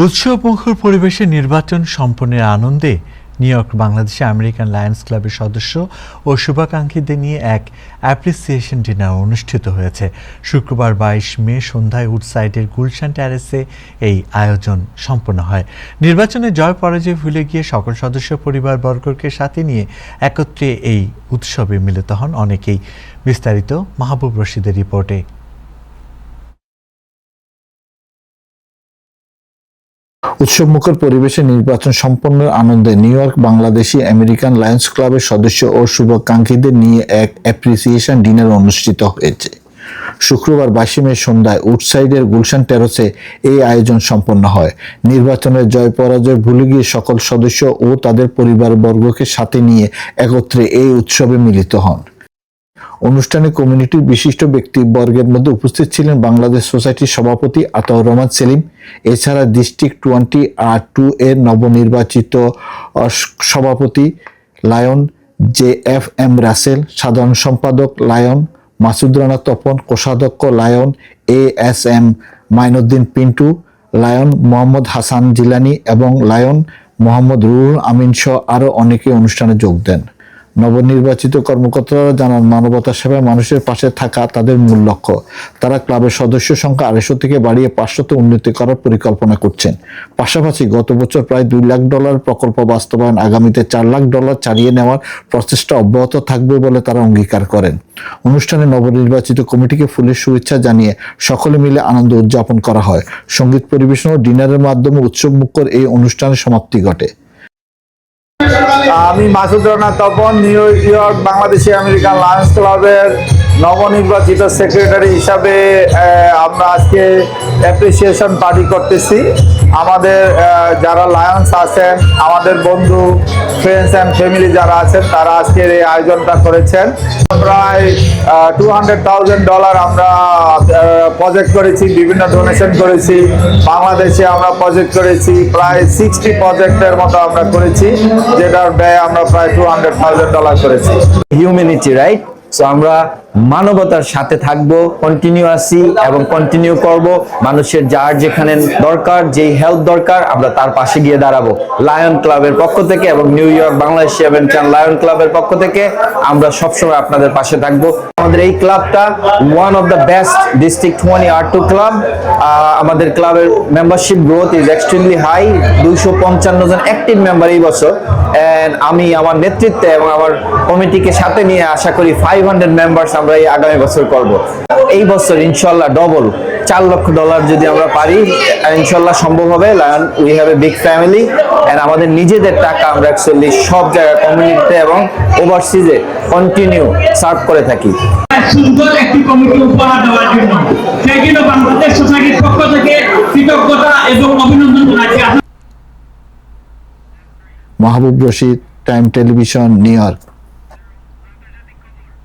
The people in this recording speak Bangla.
উৎসবমুখর পরিবেশে নির্বাচন সম্পন্নের আনন্দে নিউ ইয়র্ক বাংলাদেশে আমেরিকান লায়ন্স ক্লাবের সদস্য ও শুভাকাঙ্ক্ষীদের নিয়ে এক অ্যাপ্রিসিয়েশন ডিনার অনুষ্ঠিত হয়েছে। শুক্রবার 22 মে সন্ধ্যায় উডসাইডের গুলশান টেরেসে এই আয়োজন সম্পন্ন হয়। নির্বাচনে জয় পরাজয় ভুলে গিয়ে সকল সদস্য পরিবারবর্গকে সাথে নিয়ে একত্রে এই উৎসবে মিলিত হন অনেকেই। বিস্তারিত মাহবুব রশিদের রিপোর্টে। উৎসবমুখর পরিবেশে নির্বাচন সম্পন্নের আনন্দে new York Bangladeshi American Lions ক্লাবের সদস্য ও শুভাকাঙ্ক্ষীদের নিয়ে এক অ্যাপ্রিসিয়েশন ডিনার অনুষ্ঠিত হয়েছে। শুক্রবার 22 মে সন্ধ্যায় উডসাইডের গুলশান টেরেসে এই আয়োজন সম্পন্ন হয়। নির্বাচনের জয় পরাজয় ভুলে গিয়ে সকল সদস্য ও তাদের পরিবারবর্গকে সাথে নিয়ে একত্রে এই উৎসবে মিলিত হন। অনুষ্ঠানে কমিউনিটির বিশিষ্ট ব্যক্তিবর্গের মধ্যে উপস্থিত ছিলেন বাংলাদেশ সোসাইটির সভাপতি আতাউর রহমান সেলিম, এছাড়া ডিস্ট্রিক্ট 20R2 এর নবনির্বাচিত সভাপতি লায়ন JFM রাসেল, সাধারণ সম্পাদক লায়ন মাসুদ রানা তপন, কোষাধ্যক্ষ lion ASM Mainuddin Pintu, lion Mohammad Hasan Jilani এবং লায়ন মোহাম্মদ রুহুল আমিন সহ আরও অনেকে অনুষ্ঠানে যোগ দেন। নবনির্বাচিত কর্মকর্তারা জানান, মানবতার সেবায় মানুষের পাশে থাকা তাদের মূল লক্ষ্য। তারা ক্লাবের সদস্য সংখ্যা 250 থেকে বাড়িয়ে 500তে উন্নতি করার পরিকল্পনা করছেন। পাশাপাশি গত বছর প্রায় $2 লাখ প্রকল্প বাস্তবায়ন, আগামীতে $4 লাখ ছাড়িয়ে নেওয়ার প্রচেষ্টা অব্যাহত থাকবে বলে তারা অঙ্গীকার করেন। অনুষ্ঠানে নবনির্বাচিত কমিটিকে ফুলের শুভেচ্ছা জানিয়ে সকলে মিলে আনন্দ উদযাপন করা হয়। সঙ্গীত পরিবেশন ও ডিনারের মাধ্যমে উৎসবমুখর এই অনুষ্ঠানের সমাপ্তি ঘটে। আমি Masud Rana Tapan, new York Bangladeshi American Lions ক্লাবের নবনির্বাচিত সেক্রেটারি হিসাবে আমরা আজকে অ্যাপ্রিসিয়েশন পার্টি করতেছি। আমাদের যারা লায়ন্স আছেন, আমাদের বন্ধু, ফ্রেন্ডস অ্যান্ড ফ্যামিলি যারা আছেন, তারা আজকের এই আয়োজনটা করেছেন। প্রায় $200,000 আমরা প্রজেক্ট করেছি, বিভিন্ন ডোনেশন করেছি। বাংলাদেশে আমরা প্রজেক্ট করেছি প্রায় 60 প্রজেক্টের মতো আমরা করেছি, যেটার ব্যয় আমরা প্রায় $200,000 করেছি। Humanity, right? সো আমরা মানবতার সাথে থাকবো, কন্টিনিউয়াসলি এবং কন্টিনিউ করব। মানুষের যার যেখানে দরকার, যেই হেল্প দরকার, আমরা তার পাশে গিয়ে দাঁড়াবো। লায়ন ক্লাবের পক্ষ থেকে এবং new York Bangladeshi American lion ক্লাবের পক্ষ থেকে আমরা সবসময় আপনাদের পাশে থাকবো। আমাদের এই ক্লাবটা one of the best district 20R2 club. আমাদের ক্লাবের membership growth is extremely high. 255 জন অ্যাক্টিভ মেম্বার এই বছর। এন্ড আমি আমার নেতৃত্বে এবং আমার কমিটিকে সাথে নিয়ে আশা করি 500 মেম্বার্স আমরা এই আগামী বছর করব। এই বছর ইনশাল্লাহ ডবল $4 লক্ষ যদি আমরা পারি, ইনশাল্লাহ সম্ভব হবে। Lion we have a big family and আমাদের নিজেদের টাকা আমরা অ্যাকচুয়ালি সব জায়গায় কমিউনিটিতে এবং ওভারসিজে কন্টিনিউ সার্ভ করে থাকি। সুন্দর একটি কমিটি উপহার দেওয়ার জন্য সেই জন্য বাংলাদেশ সোসাইটির পক্ষ থেকে কৃতজ্ঞতা এবং অভিনন্দন জানাচ্ছি। Mahbub Rashid, Time Television, New York.